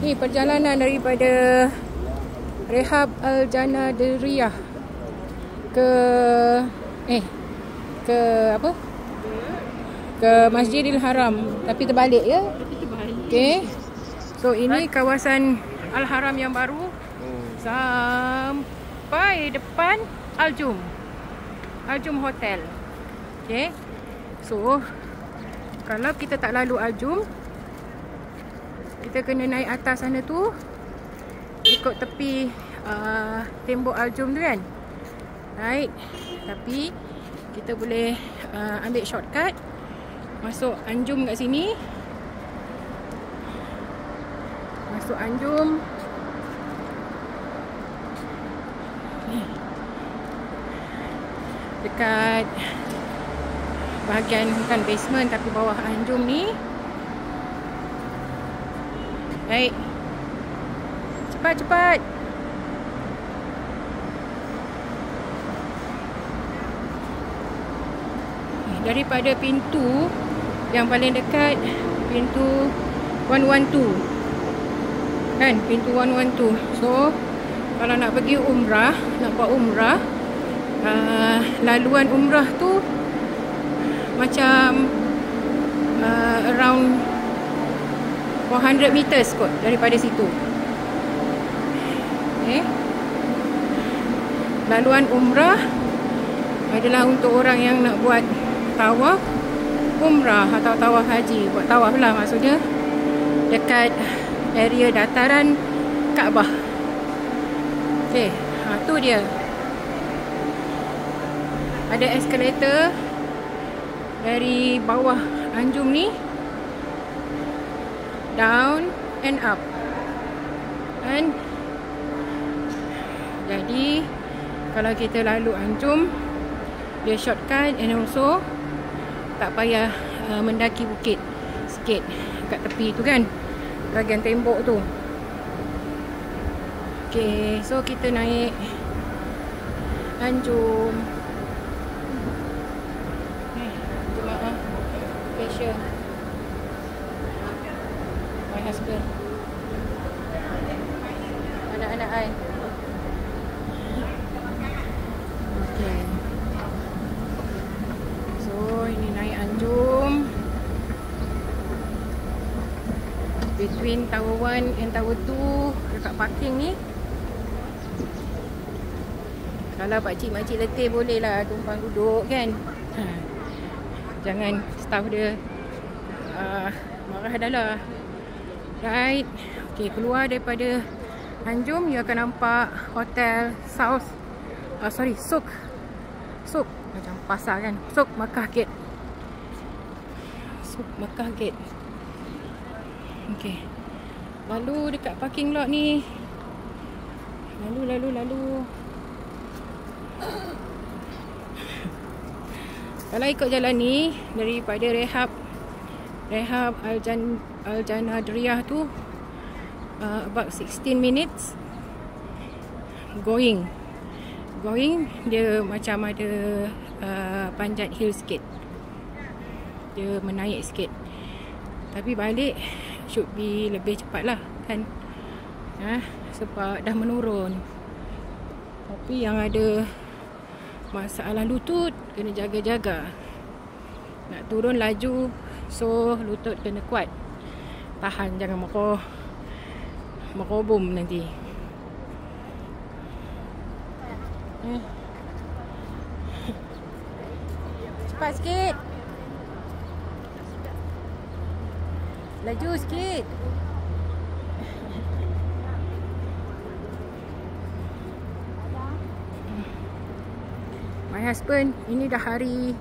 Ni perjalanan daripada Rehab Al-Janadiriyah ke apa? Ke Masjidil Haram, tapi terbalik ya. Okey. So ini kawasan Al-Haram yang baru sampai depan Al-Jum Hotel. Okey. So kalau kita tak lalu Al-Jum, kita kena naik atas sana tu, ikut tepi tembok Al-Jum tu kan. Right. Tapi kita boleh ambil shortcut masuk Anjum kat sini. Masuk Anjum. Dekat bahagian bukan basement tapi bawah Anjum ni. Baik. Cepat. Daripada pintu yang paling dekat, pintu 112 kan, pintu 112. So kalau nak pergi umrah, nak buat umrah, laluan umrah tu macam around 400 meters kot daripada situ. Laluan umrah adalah untuk orang yang nak buat tawaf umrah atau tawaf haji. Buat tawaf lah maksudnya, dekat area dataran Kaabah. Okey, tu dia. Ada eskalator dari bawah Anjum ni, down and up. And jadi kalau kita lalu Anjum, dia shortcut, and also tak payah mendaki bukit sikit kat tepi tu kan, bahagian tembok tu. Okay, so kita naik Anjum. Jemaah special my husband, anak-anak I. Okay, so ini naik Anjum between Tower 1 and Tower 2 dekat parking ni. Kalau pakcik-makcik letih boleh lah tumpang duduk kan. Jangan staff dia marah dah lah. Right. Okay, keluar daripada Anjum, you akan nampak Hotel South, Suk macam pasar kan, Suk Makkah Gate. Okay, lalu dekat parking lot ni, lalu kalau ikut jalan ni daripada Rehab Al-Janadiriyah tu about 16 minutes going. Dia macam ada panjat hill sikit, dia menaik sikit, tapi balik should be lebih cepat lah kan, sebab dah menurun. Tapi yang ada masalah lutut, kena jaga-jaga. Nak turun laju, so lutut kena kuat, tahan, jangan makobum nanti. Cepat sikit, laju sikit. My husband, ini dah hari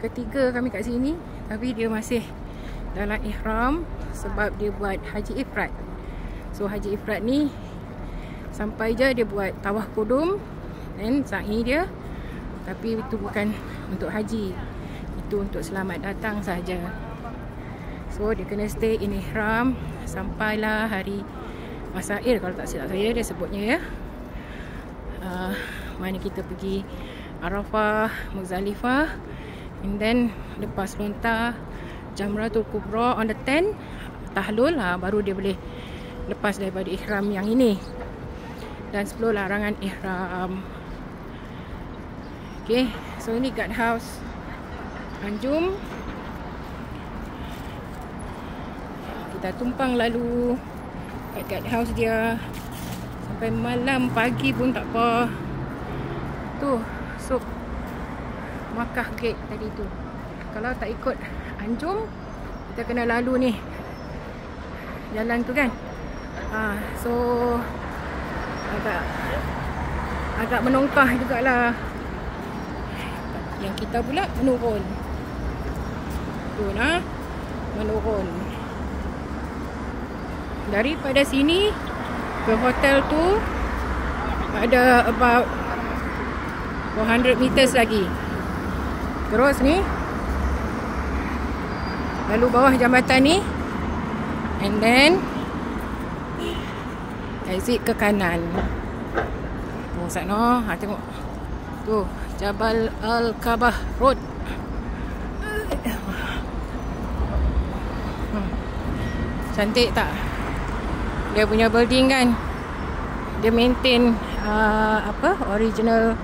ketiga kami kat sini, tapi dia masih dalam ihram sebab dia buat haji ifrad. So haji ifrad ni sampai je dia buat tawaf kudum dan sa'i dia, tapi itu bukan untuk haji, itu untuk selamat datang saja. So dia kena stay in ihram sampailah hari Masail, kalau tak silap saya dia sebutnya ya. Mana kita pergi Arafah, Muzdalifah, and then lepas lontar Jamratul Kubra on the 10th, tahlul, baru dia boleh lepas daripada ihram yang ini. Dan 10 larangan ihram. Okay, so ini guard house Anjum. Kita tumpang lalu kat guard house dia sampai malam, pagi pun tak apa. Tu Suk Makkah Gate tadi tu. Kalau tak ikut Anjum, kita kena lalu ni jalan tu kan. So agak menongkah jugalah. Yang kita pula menurun. Tu nah, menurun. Daripada sini ke hotel tu ada about 400 meters lagi. Terus ni lalu bawah jambatan ni, and then exit ke kanan. Tu sana, tengok. Tu Jabal Al-Kabah Road. Cantik tak? Dia punya building kan, dia maintain original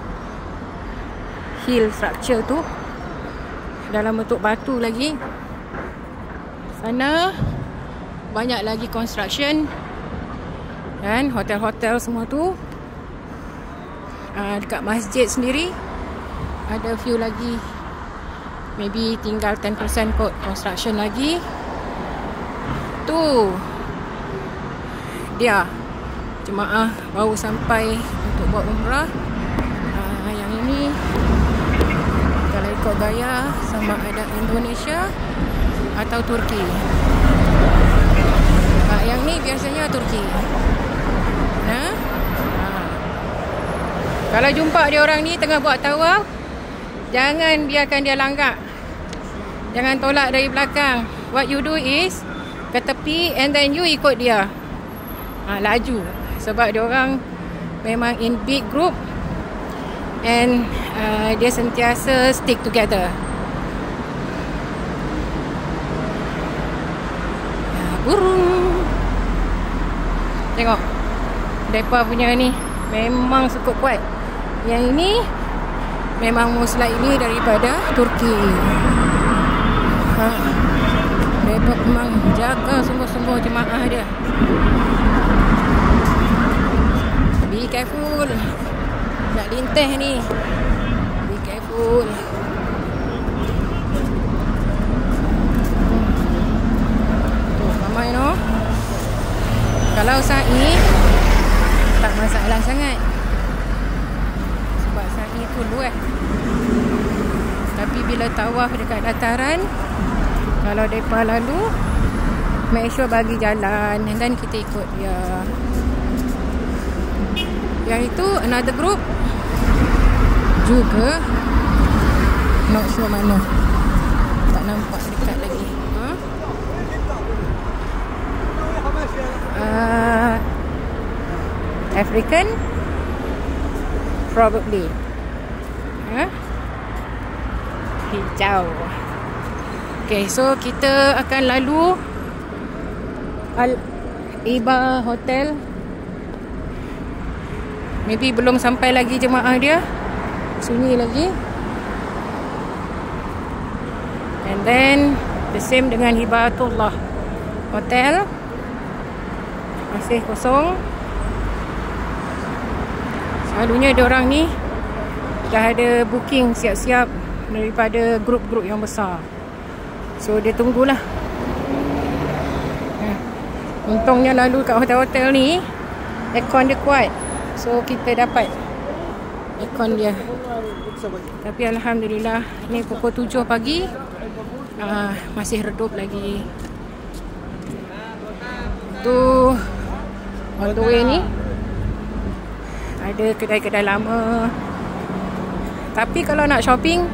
hill structure tu dalam bentuk batu lagi. Sana banyak lagi construction dan hotel-hotel semua tu. Dekat masjid sendiri ada few lagi, maybe tinggal 10% kot construction lagi. Tu dia jemaah baru sampai untuk buat umrah. Yang ini kalau ikut gaya sama ada Indonesia atau Turki. Yang ni biasanya Turki. Kalau jumpa dia orang ni tengah buat tawaf, jangan biarkan dia langgar. Jangan tolak dari belakang. What you do is ke tepi and then you ikut dia. Laju. Sebab dia orang memang in big group and dia sentiasa stick together. Burung. Tengok. Mereka punya ni memang cukup kuat. Yang ini memang Muslim daripada Turki. Mereka memang jaga sungguh-sungguh jemaah dia. Be careful. Nak lintah ni. Be careful. Tuh, ramai no. Kalau sa'i tak masalah sangat. Sebab sa'i tu luas. Tapi bila tawaf dekat dataran, kalau mereka lalu, make sure bagi jalan and then kita ikut dia. Yang itu another group juga, not sure mana, tak nampak dekat lagi. African probably. Hijau. Okay, so kita akan lalu Al-Iba Hotel. Maybe belum sampai lagi jemaah dia, sunyi lagi. And then the same dengan Hibatullah Hotel, masih kosong. Selalunya diorang ni dah ada booking siap-siap daripada grup-grup yang besar. So dia tunggulah. Untungnya lalu kat hotel-hotel ni aircon dia kuat, so kita dapat aircon dia. Tapi alhamdulillah ni pukul 7 pagi, masih redup lagi. Tu on the way ni ada kedai-kedai lama. Tapi kalau nak shopping,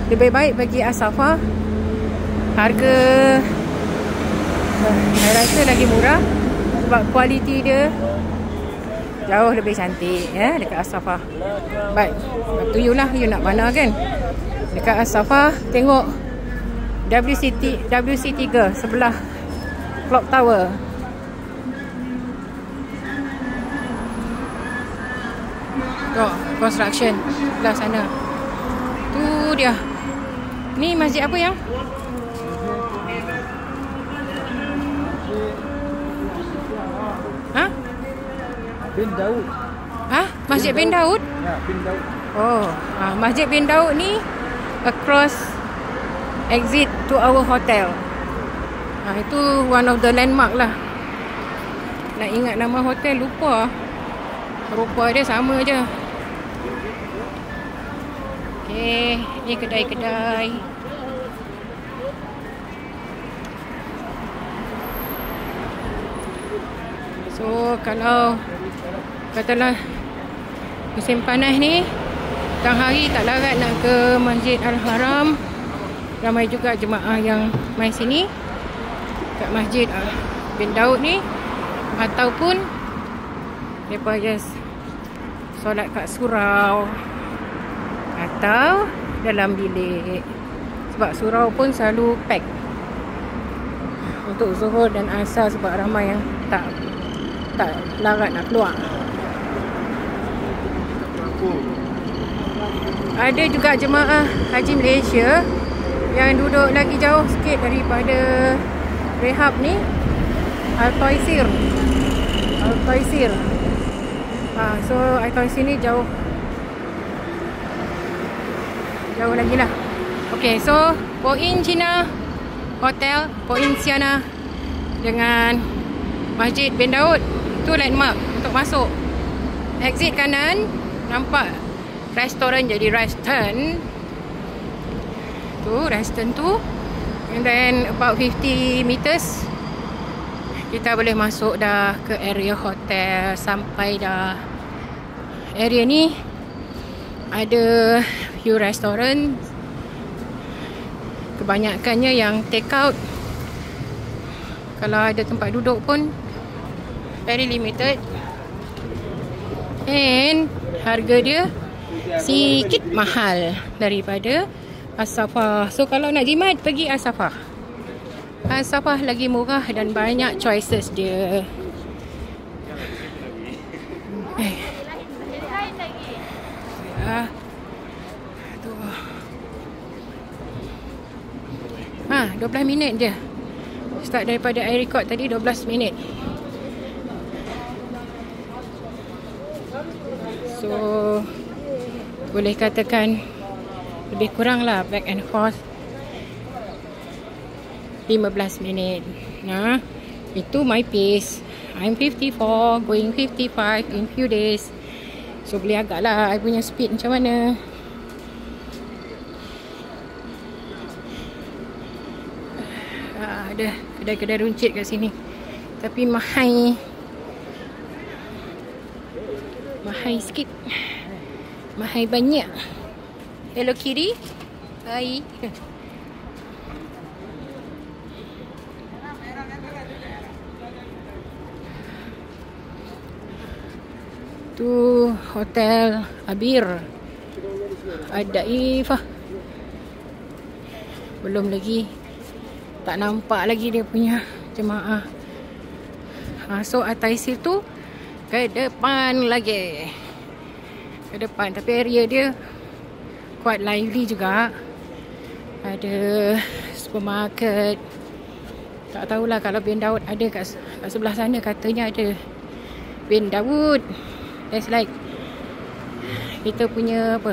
lebih baik bagi As-Safa. Harga saya rasa lagi murah sebab kualiti dia jauh lebih cantik dekat As-Safa. But up to you lah, you nak mana kan. Dekat As-Safa tengok WC3 sebelah Clock Tower. construction sebelah sana. Tu dia. Ni masjid apa yang? Ha? Bin Daud. Ha? Masjid Bin Daud? Ya, Bin Daud. Oh, Masjid Bin Daud ni across exit to our hotel. Itu one of the landmark lah. Nak ingat nama hotel lupa. Rupa dia sama je. Okay, ni kedai-kedai. So kalau katalah musim panas ni, tang hari tak larat nak ke Masjid Al-Haram. Ramai juga jemaah yang mai sini kat Masjid Bin Daud ni, ataupun mereka just solat kat surau atau dalam bilik. Sebab surau pun selalu pack untuk zuhur dan asar sebab ramai yang tak larat nak keluar. Ada juga jemaah Haji Malaysia yang duduk lagi jauh sikit daripada Rehab ni, Al-Taisir. So Al-Taisir ni jauh lagi lah. Okay, so Poin Cina Hotel, Poin Siana dengan Masjid Bin Daud, tu landmark untuk masuk. Exit kanan, nampak restoran jadi Reston. Tu Reston tu. And then about 50 meters kita boleh masuk dah ke area hotel. Sampai dah area ni ada few restoran, kebanyakannya yang take out. Kalau ada tempat duduk pun very limited. And harga dia sikit mahal daripada As-Safah. So kalau nak jimat, pergi As-Safah. As-Safah lagi murah dan banyak choices dia. Tu. 12 minit je. Start daripada I record tadi 12 minit. So boleh katakan lebih kurang lah back and forth 15 minit. Nah, itu my pace. I'm 54, going 55 in few days. So boleh agak lah I punya speed macam mana. Ada kedai-kedai runcit kat sini, tapi mahal sikit. Mahal banyak. Hello Kiri. Hai. Tu Hotel Abir Ad-Daifah. Belum lagi, tak nampak lagi dia punya jemaah. So Al-Taisir tu ke depan lagi. Ke depan, tapi area dia quite lively juga. Ada supermarket. Tak tahulah kalau Bin Daud ada kat sebelah sana. Katanya ada Bin Daud. That's like kita punya apa,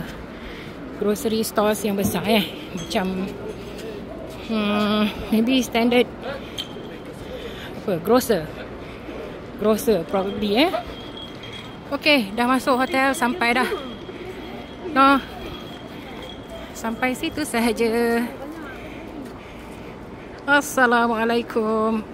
grocery stores yang besar macam maybe standard apa, grocer probably Okay, dah masuk hotel, sampai dah. No, sampai situ sahaja. Assalamualaikum.